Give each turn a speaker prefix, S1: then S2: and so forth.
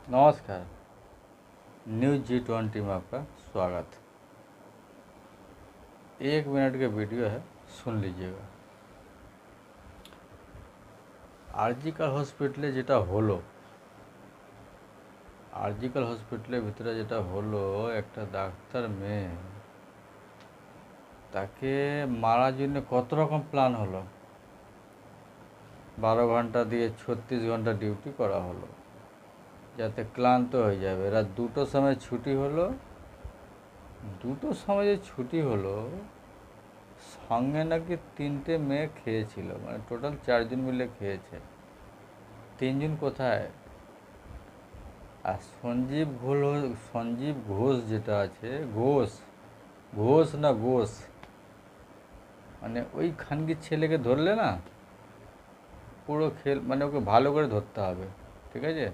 S1: नमस्कार। News G20 में आपका स्वागत। 1 मिनट का वीडियो है, सुन लीजिएगा। आरजिकल हॉस्पिटले जेटा हलो आरजिकल हॉस्पिटलेर भितरे जेटा हलो एक डाक्तार मेये ताके मारार जन्य कत रकम प्लान हलो। 12 घंटा दिए 36 घंटा डिউটি करा हलो যাতে ক্লান্ত হয়ে যাবে। রাত 2টোর সময় ছুটি হলো। 2টোর সময় যে ছুটি হলো সঙ্গে নাকি 3টে মেয়ে খেয়েছিল, মানে টোটাল 4জন মিলে খেয়েছে। 3জন কোথায়? আর সঞ্জীব ঘোষ যেটা আছে, ঘোষ না ঘোষ, মানে ওই খানকির ছেলেকে ধরলে না পুরো খেল, মানে ওকে ভালো করে ধরতে হবে, ঠিক আছে।